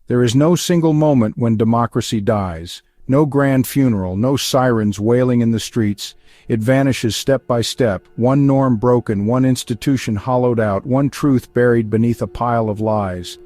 There is no single moment when democracy dies, no grand funeral, no sirens wailing in the streets. It vanishes step by step, one norm broken, one institution hollowed out, one truth buried beneath a pile of lies.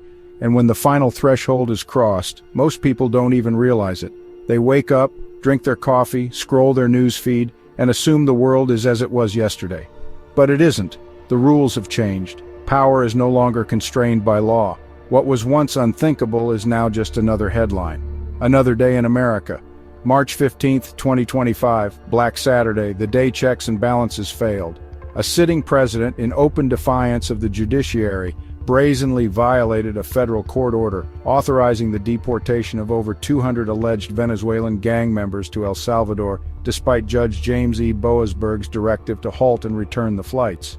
And when the final threshold is crossed, most people don't even realize it. They wake up, drink their coffee, scroll their news feed, and assume the world is as it was yesterday. But it isn't. The rules have changed. Power is no longer constrained by law. What was once unthinkable is now just another headline. Another day in America. March 15, 2025, Black Saturday, the day checks and balances failed. A sitting president, in open defiance of the judiciary, brazenly violated a federal court order authorizing the deportation of over 200 alleged Venezuelan gang members to El Salvador, despite Judge James E. Boasberg's directive to halt and return the flights.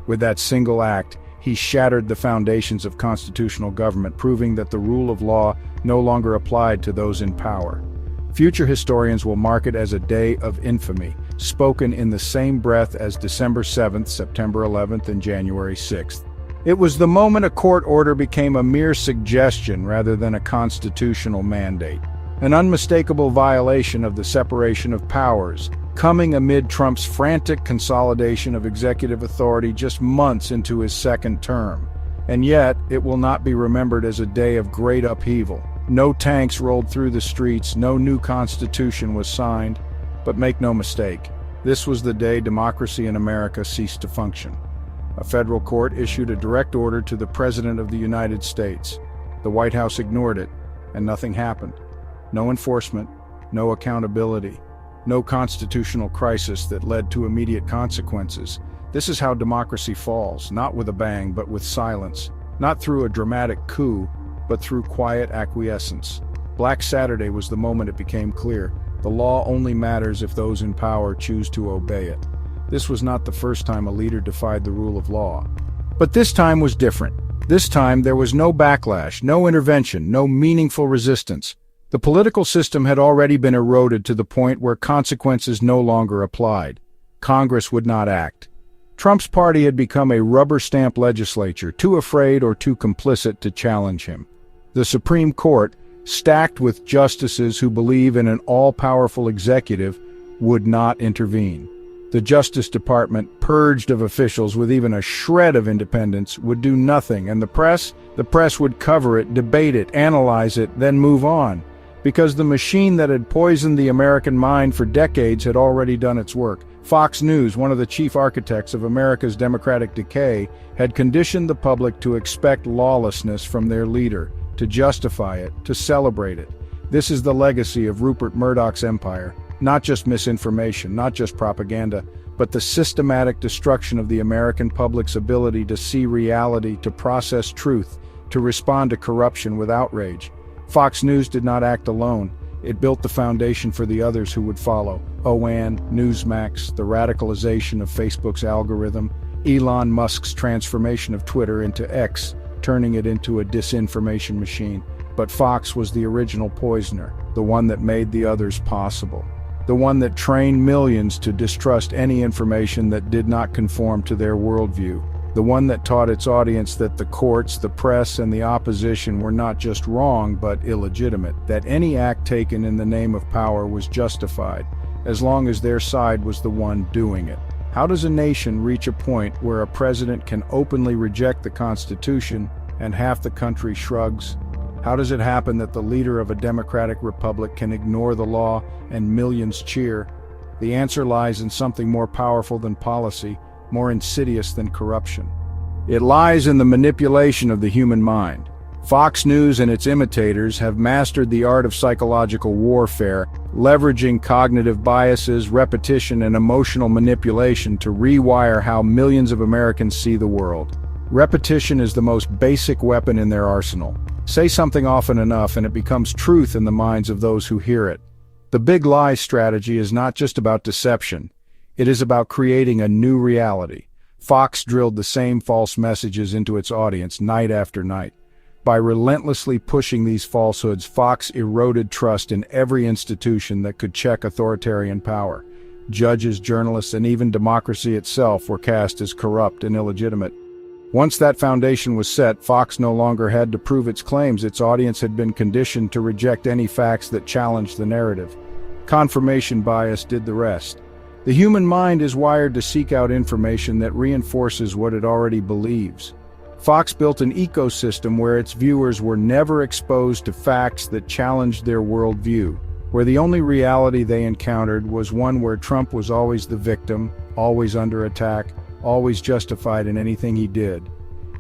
With that single act, he shattered the foundations of constitutional government, proving that the rule of law no longer applied to those in power. Future historians will mark it as a day of infamy, spoken in the same breath as December 7th, September 11th, and January 6th. It was the moment a court order became a mere suggestion rather than a constitutional mandate, an unmistakable violation of the separation of powers, coming amid Trump's frantic consolidation of executive authority just months into his second term. And yet, it will not be remembered as a day of great upheaval. No tanks rolled through the streets, no new constitution was signed. But make no mistake, this was the day democracy in America ceased to function. A federal court issued a direct order to the President of the United States. The White House ignored it, and nothing happened. No enforcement, no accountability, no constitutional crisis that led to immediate consequences. This is how democracy falls, not with a bang, but with silence. Not through a dramatic coup, but through quiet acquiescence. Black Saturday was the moment it became clear. The law only matters if those in power choose to obey it. This was not the first time a leader defied the rule of law. But this time was different. This time there was no backlash, no intervention, no meaningful resistance. The political system had already been eroded to the point where consequences no longer applied. Congress would not act. Trump's party had become a rubber-stamp legislature, too afraid or too complicit to challenge him. The Supreme Court, stacked with justices who believe in an all-powerful executive, would not intervene. The Justice Department, purged of officials with even a shred of independence, would do nothing, and the press would cover it, debate it, analyze it, then move on. Because the machine that had poisoned the American mind for decades had already done its work. Fox News, one of the chief architects of America's democratic decay, had conditioned the public to expect lawlessness from their leader, to justify it, to celebrate it. This is the legacy of Rupert Murdoch's empire. Not just misinformation, not just propaganda, but the systematic destruction of the American public's ability to see reality, to process truth, to respond to corruption with outrage. Fox News did not act alone. It built the foundation for the others who would follow. OAN, Newsmax, the radicalization of Facebook's algorithm, Elon Musk's transformation of Twitter into X, turning it into a disinformation machine. But Fox was the original poisoner, the one that made the others possible. The one that trained millions to distrust any information that did not conform to their worldview. The one that taught its audience that the courts, the press, and the opposition were not just wrong but illegitimate, that any act taken in the name of power was justified, as long as their side was the one doing it. How does a nation reach a point where a president can openly reject the Constitution and half the country shrugs? How does it happen that the leader of a democratic republic can ignore the law and millions cheer? The answer lies in something more powerful than policy, more insidious than corruption. It lies in the manipulation of the human mind. Fox News and its imitators have mastered the art of psychological warfare, leveraging cognitive biases, repetition, and emotional manipulation to rewire how millions of Americans see the world. Repetition is the most basic weapon in their arsenal. Say something often enough and it becomes truth in the minds of those who hear it. The big lie strategy is not just about deception. It is about creating a new reality. Fox drilled the same false messages into its audience night after night. By relentlessly pushing these falsehoods, Fox eroded trust in every institution that could check authoritarian power. Judges, journalists, and even democracy itself were cast as corrupt and illegitimate. Once that foundation was set, Fox no longer had to prove its claims. Its audience had been conditioned to reject any facts that challenged the narrative. Confirmation bias did the rest. The human mind is wired to seek out information that reinforces what it already believes. Fox built an ecosystem where its viewers were never exposed to facts that challenged their worldview, where the only reality they encountered was one where Trump was always the victim, always under attack, always justified in anything he did.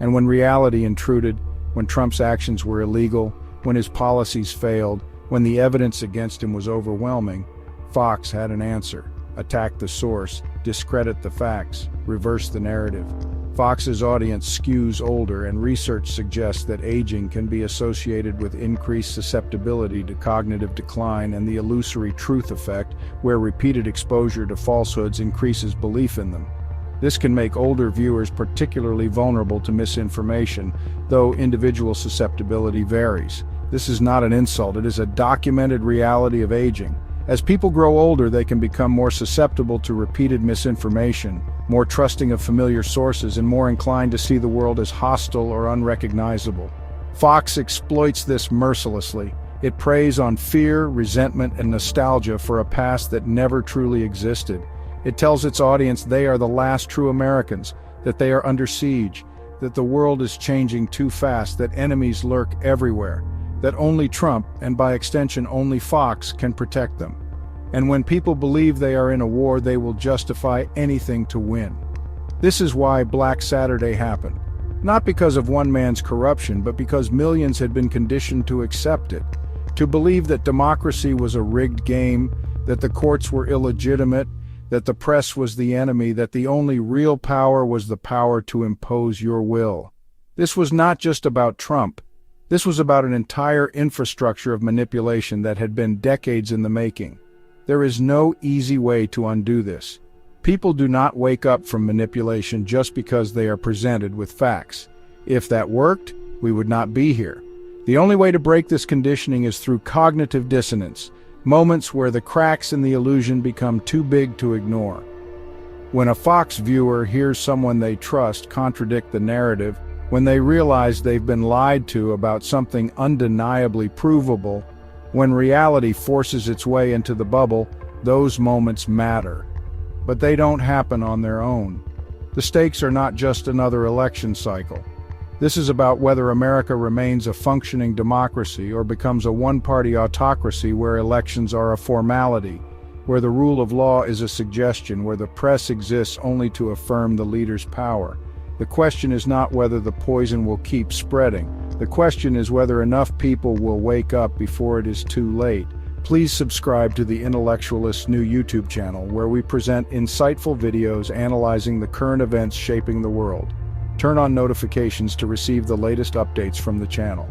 And when reality intruded, when Trump's actions were illegal, when his policies failed, when the evidence against him was overwhelming, Fox had an answer: attack the source, discredit the facts, reverse the narrative. Fox's audience skews older, and research suggests that aging can be associated with increased susceptibility to cognitive decline and the illusory truth effect, where repeated exposure to falsehoods increases belief in them. This can make older viewers particularly vulnerable to misinformation, though individual susceptibility varies. This is not an insult, it is a documented reality of aging. As people grow older, they can become more susceptible to repeated misinformation, more trusting of familiar sources, and more inclined to see the world as hostile or unrecognizable. Fox exploits this mercilessly. It preys on fear, resentment, and nostalgia for a past that never truly existed. It tells its audience they are the last true Americans, that they are under siege, that the world is changing too fast, that enemies lurk everywhere, that only Trump, and by extension only Fox, can protect them. And when people believe they are in a war, they will justify anything to win. This is why Black Saturday happened. Not because of one man's corruption, but because millions had been conditioned to accept it, to believe that democracy was a rigged game, that the courts were illegitimate, that the press was the enemy, that the only real power was the power to impose your will. This was not just about Trump. This was about an entire infrastructure of manipulation that had been decades in the making. There is no easy way to undo this. People do not wake up from manipulation just because they are presented with facts. If that worked, we would not be here. The only way to break this conditioning is through cognitive dissonance, moments where the cracks in the illusion become too big to ignore. When a Fox viewer hears someone they trust contradict the narrative, when they realize they've been lied to about something undeniably provable, when reality forces its way into the bubble, those moments matter. But they don't happen on their own. The stakes are not just another election cycle. This is about whether America remains a functioning democracy or becomes a one-party autocracy where elections are a formality, where the rule of law is a suggestion, where the press exists only to affirm the leader's power. The question is not whether the poison will keep spreading. The question is whether enough people will wake up before it is too late. Please subscribe to the Intellectualist new YouTube channel, where we present insightful videos analyzing the current events shaping the world. Turn on notifications to receive the latest updates from the channel.